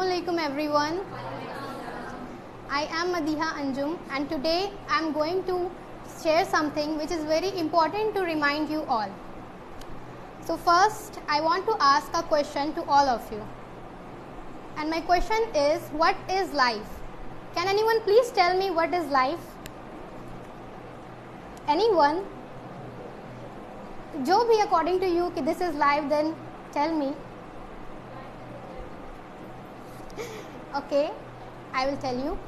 Assalamualaikum everyone. I am Madiha Anjum and today I am going to share something which is very important to remind you all. So first I want to ask a question to all of you. And my question is, what is life? Can anyone please tell me what is life? Anyone? जो भी according to you कि this is life, then tell me. Okay, I will tell you.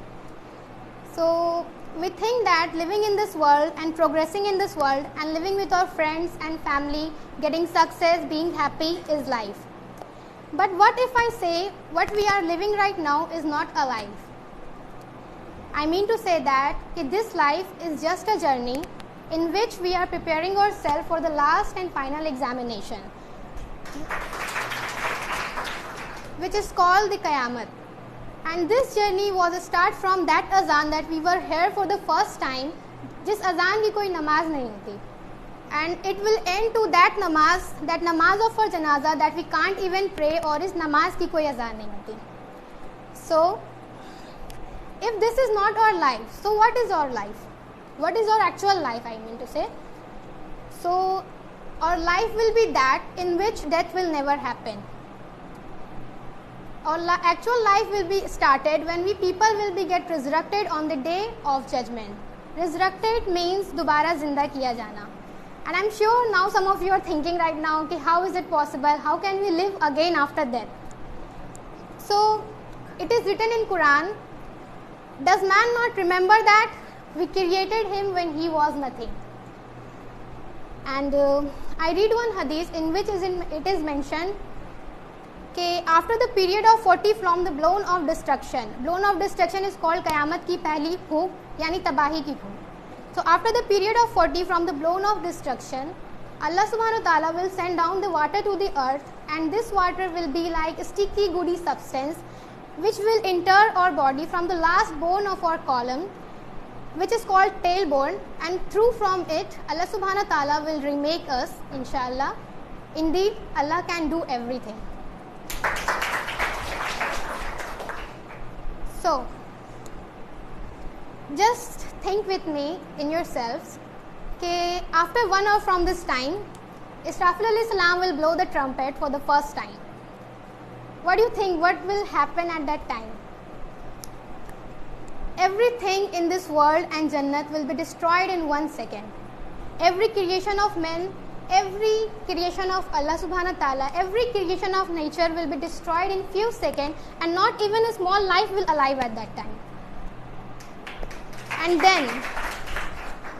So we think that living in this world and progressing in this world and living with our friends and family, getting success, being happy is life. But what if I say what we are living right now is not a life? I mean to say that this life is just a journey in which we are preparing ourselves for the last and final examination, which is called the Qayamat. And this journey was a start from that azan that we were here for the first time, जिस अजान की कोई नमाज नहीं होती, and it will end to that namaz of our janaza that we can't even pray, और इस नमाज की कोई अजान नहीं होती. So if this is not our life, so what is our life? What is our actual life, I mean to say? So our life will be that in which death will never happen. Our actual life will be started when we people will be get resurrected on the day of judgment. Resurrected means दोबारा जिंदा किया जाना. And I'm sure now some of you are thinking right now कि how is it possible? How can we live again after death? So it is written in Quran, does man not remember that we created him when he was nothing? And I read one hadith in which it is mentioned कि after the period of 40 from the blown of destruction is called क़यामत की पहली फूंक यानी तबाही की फूंक. So after the period of 40 from the blown of destruction, Allah subhanahu wa ta'ala will send down the water to the earth, and this water will be like a sticky goody substance which will enter our body from the last bone of our column, which is called tailbone, and through from it Allah subhanahu wa ta'ala will remake us, inshallah. Indeed, Allah can do everything. So just think with me in yourselves that after 1 hour from this time, Israfil alayhi salam will blow the trumpet for the first time. What do you think? What will happen at that time? Everything in this world and Jannat will be destroyed in 1 second. Every creation of men, every creation of Allah subhanahu wa ta'ala, every creation of nature will be destroyed in few seconds, and not even a small life will alive at that time.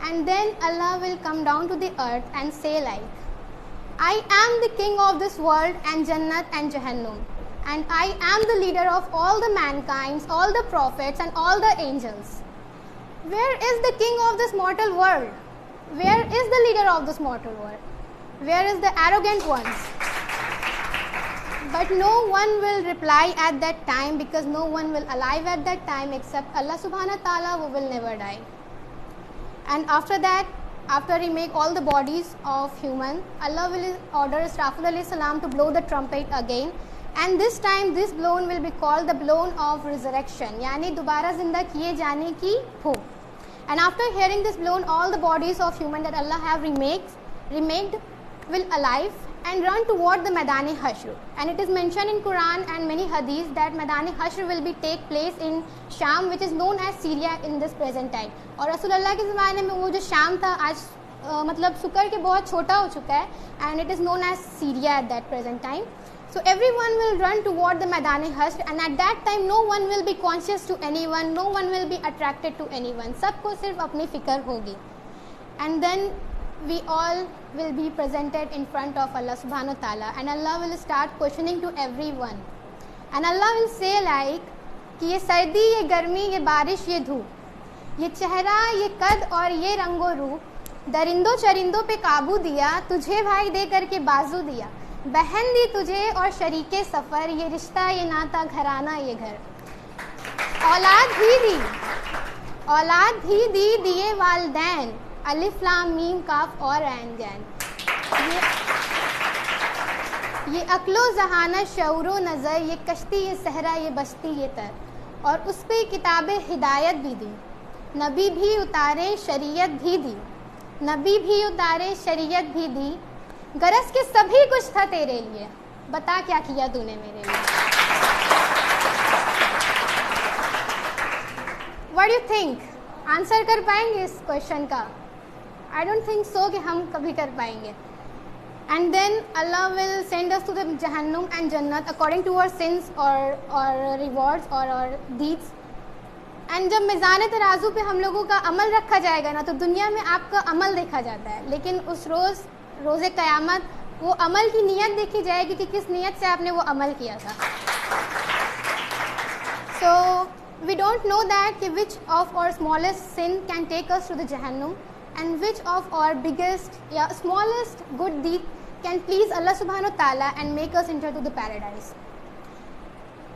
And then Allah will come down to the earth and say like, I am the king of this world and Jannat and Jahannam, and I am the leader of all the mankind, all the prophets and all the angels. Where is the king of this mortal world? Where is the leader of this mortal world? Where is the arrogant ones? But no one will reply at that time, because no one will alive at that time except Allah subhanahu wa ta'ala, who will never die. And after that, after he make all the bodies of human, Allah will order Israfil alayhi salam to blow the trumpet again, and this time this blown will be called the blown of resurrection, यानी दोबारा जिंदा किए जाने की फूंक. And after hearing this blown, all the bodies of human that Allah have remade will alive and run toward the Maidani Hashr. And it is mentioned in Quran and many hadiths that Maidani Hashr will be take place in Sham, which is known as Syria in this present time. और रसूलुल्लाह के ज़माने में वो जो शाम था आज मतलब सुकर के बहुत छोटा हो चुका है, and it is known as Syria at that present time. So everyone will run toward the Maidani Hashr, and at that time no one will be conscious to anyone, no one will be attracted to anyone. सबको सिर्फ अपनी फिक्र होगी. And then we all will be presented in front of Allah subhanahu wa ta'ala, and Allah will start questioning to everyone. And Allah will say like कि ये सर्दी, ये गर्मी, ये बारिश, ये धूप, ये चेहरा, ये कद और ये रंगो रूप, दरिंदों चरिंदों पे काबू दिया, तुझे भाई दे करके बाजू दिया, बहन दी तुझे और शरीके सफ़र, ये रिश्ता, ये नाता, घराना, ये घर, औलाद भी दी दिए वालदैन, अलिफ लाम मीम काफ और ऐन जैन. ये अक्लो जहाना शऊरो नज़र, ये कश्ती ये सहरा ये बस्ती ये तर, और उस पर किताब हिदायत भी दी, नबी भी उतारे शरीयत भी दी, नबी भी उतारे शरीयत भी दी, गरज के सभी कुछ था तेरे लिए, बता क्या किया तूने मेरे लिए। What do you think, answer कर पाएंगे इस क्वेश्चन का? आई डोंट थिंक सो कि हम कभी कर पाएंगे। And then Allah will send us to the जहन्नुम एंड जन्नत अकॉर्डिंग टू आवर सिंस और रिवॉर्ड्स और डीड्स। एंड जब मिज़ान तराजू पे हम लोगों का अमल रखा जाएगा ना, तो दुनिया में आपका अमल देखा जाता है, लेकिन उस रोज़े क़यामत वो अमल की नीयत देखी जाएगी कि किस नीयत से आपने वो अमल किया था। So we don't know that कि which of our smallest sin can take us to the जहन्नुम and which of our biggest smallest good deed can please Allah subhanahu wa ta'ala and make us enter to the paradise.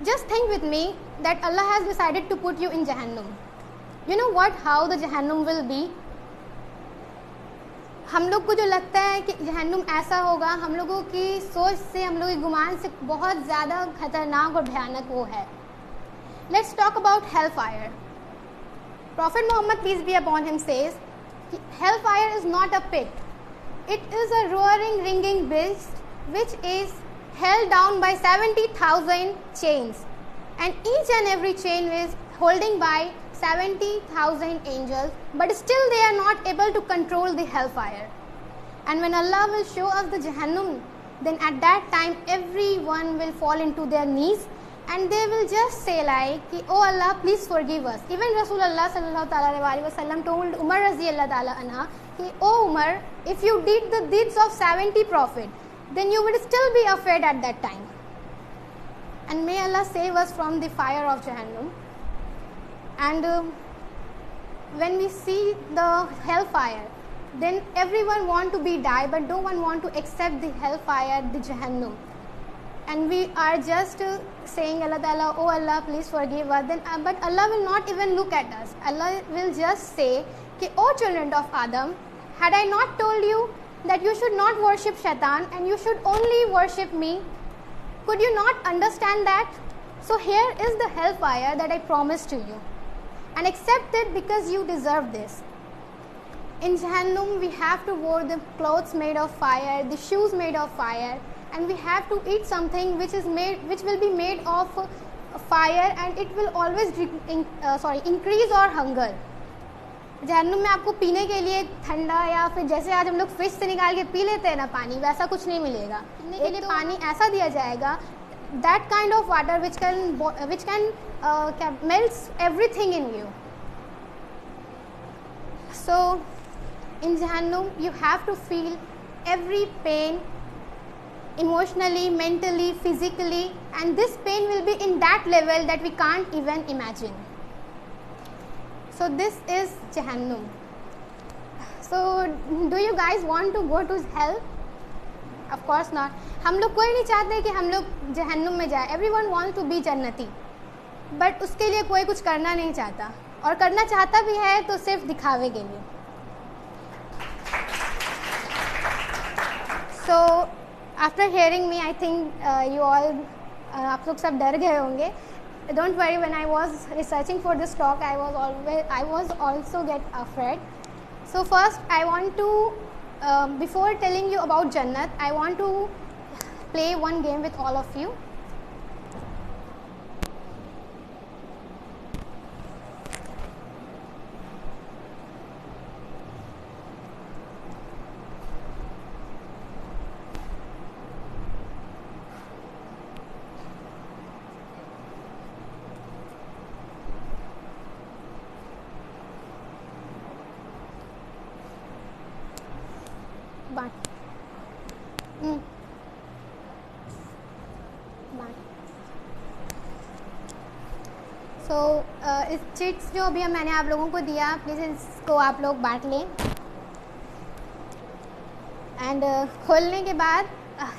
Just think with me that Allah has decided to put you in Jahannam. You know what, how the Jahannam will be? हम लोग को जो लगता है कि जहन्नुम ऐसा होगा, हम लोगों की सोच से, हम लोगों के गुमान से बहुत ज़्यादा खतरनाक और भयानक वो है। Let's talk about hellfire. Prophet Muhammad peace be upon him says, hellfire is not a pit. It is a roaring, ringing beast which is held down by 70,000 chains, and each and every chain is holding by 70,000 angels, but still they are not able to control the hellfire. And when Allah will show us the Jahannam, then at that time everyone will fall into their knees and they will just say like, oh Allah, please forgive us. Even Rasulullah sallallahu alaihi wasallam told Umar radiyallahu ta'ala anha, oh Umar, if you did the deeds of 70 prophets, then you would still be afraid at that time. And may Allah save us from the fire of Jahannam. And when we see the hellfire, then everyone want to be die, but no one want to accept the hellfire, the Jahannam. And we are just saying Allah Ta'ala, oh Allah, please forgive us. Then, but Allah will not even look at us. Allah will just say, oh children of Adam, had I not told you that you should not worship Shaitan and you should only worship me? Could you not understand that? So here is the hellfire that I promised to you. And accept it because you deserve this. In Jahannam, we have to wear the clothes made of fire, the shoes made of fire, and we have to eat something which will be made of fire, and it will always increase our hunger. जहन्नुम में आपको पीने के लिए ठंडा या फिर जैसे आज हम लोग फ्रिज से निकाल के पी लेते हैं ना पानी, वैसा कुछ नहीं मिलेगा। पीने के लिए पानी ऐसा दिया जाएगा, that kind of water which can melts everything in you. So in Jahannam you have to feel every pain, emotionally, mentally, physically, and this pain will be in that level that we can't even imagine. So this is Jahannam. So do you guys want to go to hell? Of course not. हम लोग कोई नहीं चाहते कि हम लोग जहन्नुम में जाए. Everyone wants to be जन्नती, but उसके लिए कोई कुछ करना नहीं चाहता, और करना चाहता भी है तो सिर्फ दिखावे के लिए. So after hearing me, I think you all आप लोग सब डर गए होंगे. Don't worry, when I was researching for this talk, I was also get afraid. So first I want to before telling you about Jannat, I want to play one game with all of you. So इस chits जो अभी मैंने आप लोगों को दिया, please इसको आप लोग बांट लें. एंड खोलने के बाद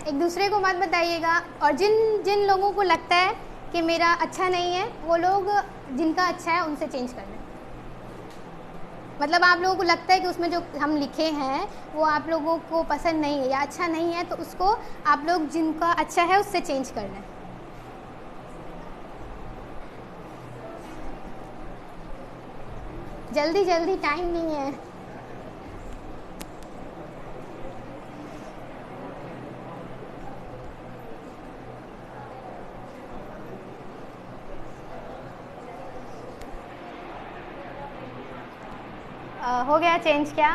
एक दूसरे को मत बताइएगा, और जिन लोगों को लगता है कि मेरा अच्छा नहीं है, वो लोग जिनका अच्छा है उनसे चेंज कर लें. मतलब आप लोगों को लगता है कि उसमें जो हम लिखे हैं वो आप लोगों को पसंद नहीं है या अच्छा नहीं है, तो उसको आप लोग जिनका अच्छा है उससे चेंज कर लें। जल्दी जल्दी, टाइम नहीं है। हो गया चेंज क्या?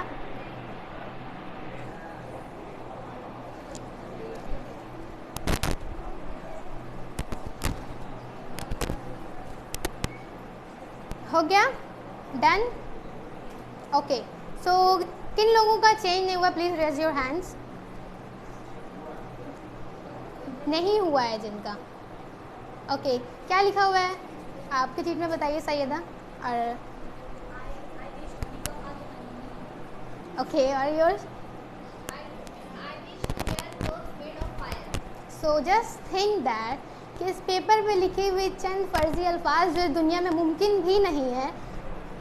हो गया? डन? ओके, सो किन लोगों का चेंज नहीं हुआ? Please raise your hands. नहीं हुआ है जिनका। ओके, क्या लिखा हुआ है आपके चीट में बताइए सैयदा। और ओके, और yours? So just think that कि इस पेपर पे लिखे हुए चंद फर्जी अल्फाज जो दुनिया में मुमकिन भी नहीं है,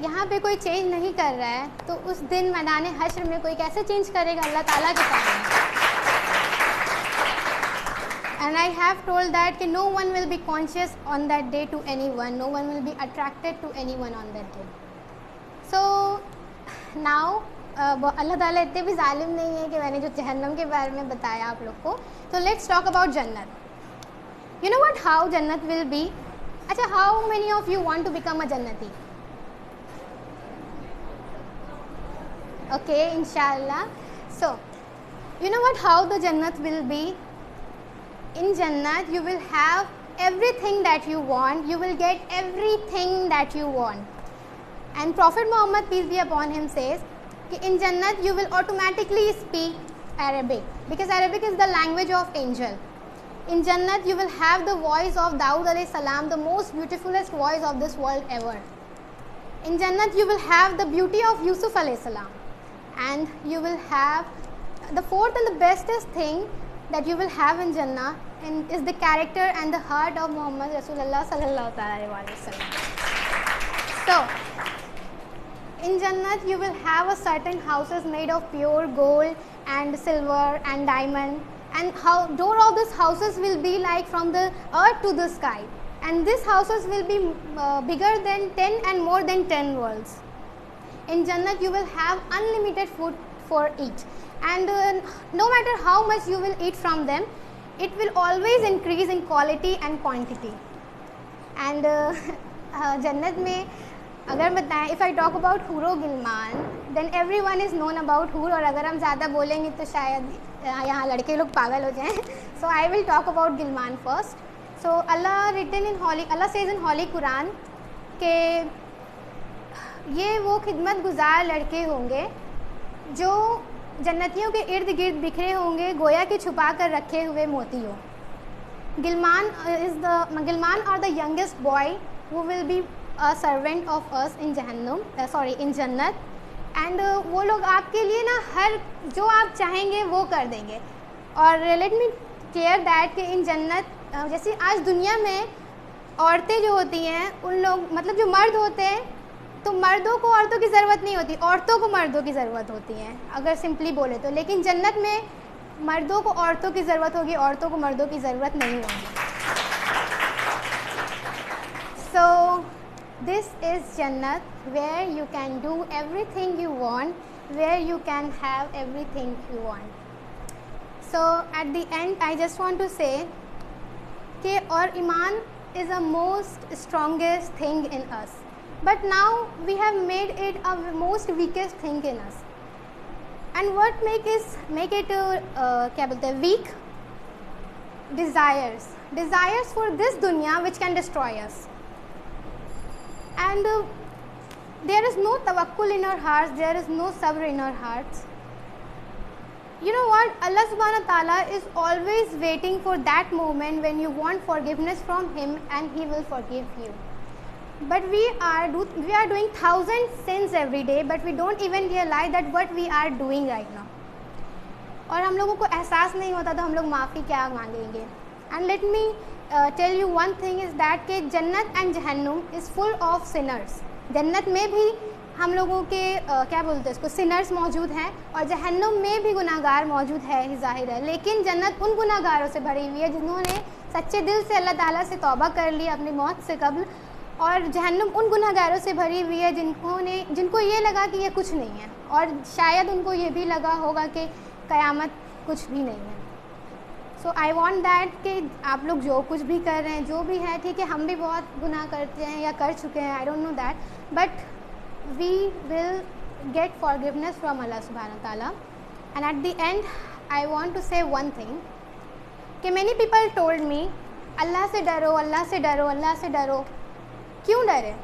यहाँ पे कोई चेंज नहीं कर रहा है, तो उस दिन मैदान हश्र में कोई कैसे चेंज करेगा? अल्लाह ताला के सामने। And I have told that कि no one will be conscious on that day to anyone, no one will be attracted to anyone on that day. So now अल्लाह ताला इतने भी जालिम नहीं है कि मैंने जो जहन्नम के बारे में बताया आप लोग को। तो लेट्स टॉक अबाउट जन्नत। यू नो व्हाट, हाउ जन्नत विल बी? अच्छा, how many of you want to become a जन्नती? ओके, इंशाल्लाह। So you know what, how the जन्नत will be? In Jannat you will have everything that you want, you will get everything that you want. And Prophet Muhammad, peace be upon him, says कि in Jannat you will automatically speak Arabic because Arabic is the language of angel. In Jannat you will have the voice of Dawood alayhi salam, the most beautifulest voice of this world ever. In Jannat you will have the beauty of Yusuf alayhi salam, and you will have the fourth and the bestest thing that you will have in Jannah and is the character and the heart of Muhammad Rasulullah sallallahu alaihi wasallam. So in Jannat you will have a certain houses made of pure gold and silver and diamond, and how door of these houses will be like from the earth to the sky, and these houses will be bigger than 10 and more than 10 worlds. In Jannat you will have unlimited food for eat, and no matter how much you will eat from them, it will always increase in quality and quantity. And जन्नत में अगर बताएं, if I talk about हूरो गिलमान, then every one is known about हूर, और अगर हम ज़्यादा बोलेंगे तो शायद यहाँ लड़के लोग पागल हो जाएं। So I will talk about गिलमान फर्स्ट. सो अल्लाह सेज इन हॉली कुरान के ये वो खिदमत गुजार लड़के होंगे जो जन्नतियों के इर्द गिर्द बिखरे होंगे गोया के छुपा कर रखे हुए मोतियों. गिलमान are the youngest boy who will be a servant of us in in जन्नत. एंड वो लोग आपके लिए ना हर जो आप चाहेंगे वो कर देंगे. और लेट मी क्लियर दैट कि इन जन्नत जैसे आज दुनिया में औरतें जो होती हैं उन लोग मतलब जो मर्द होते हैं तो मर्दों को औरतों की ज़रूरत नहीं होती, औरतों को मर्दों की ज़रूरत होती है अगर सिंपली बोले तो. लेकिन जन्नत में मर्दों को औरतों की ज़रूरत होगी, औरतों को मर्दों की ज़रूरत नहीं होगी. So this is Jannat where you can do everything you want, where you can have everything you want. So at the end I just want to say कि और ईमान is the most strongest thing in us, but now we have made it a most weakest thing in us. And what make it क्या बोलते हैं weak? Desires for this dunya which can destroy us. And there is no tawakkul in our hearts, there is no sabr in our hearts. You know what, Allah subhanahu wa ta'ala is always waiting for that moment when you want forgiveness from him and he will forgive you. But we are doing 1,000 sins every day, but we don't even realize that what we are doing right now. और हम लोगों को एहसास नहीं होता तो हम लोग माफ़ी क्या मांगेंगे. And let me tell you one thing is that कि जन्नत एंड जहन्नुम इज़ फुल ऑफ सिनर्स. जन्नत में भी हम लोगों के क्या बोलते हैं इसको, सिनर्स मौजूद हैं और जहन्नुम में भी गुनाहगार मौजूद है, ज़ाहिर है। लेकिन जन्नत उन गुनाहगारों से भरी हुई है जिन्होंने सच्चे दिल से अल्लाह ताला से तौबा कर ली अपनी मौत से कब्ल, और जहन्नुम उन गुनाहगारों से भरी हुई है जिनको ये लगा कि ये कुछ नहीं है, और शायद उनको ये भी लगा होगा कि क़यामत कुछ भी नहीं है। सो आई वॉन्ट दैट कि आप लोग जो कुछ भी कर रहे हैं, जो भी है, ठीक है, हम भी बहुत गुनाह करते हैं या कर चुके हैं, I don't know that, but we will get forgiveness from अल्लाह सुब्हानहू व तआला। And at the end I want to say one thing कि मैनी पीपल टोल्ड मी, अल्लाह से डरो, अल्लाह से डरो, अल्लाह से डरो। क्यों डरे?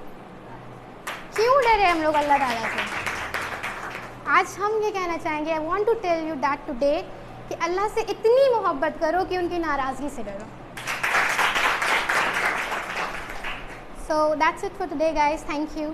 क्यों डरे हम लोग अल्लाह ताला से? आज हम ये कहना चाहेंगे, I want to tell you that today, कि अल्लाह से इतनी मोहब्बत करो कि उनकी नाराज़गी से डरो। So that's it for today guys, thank you.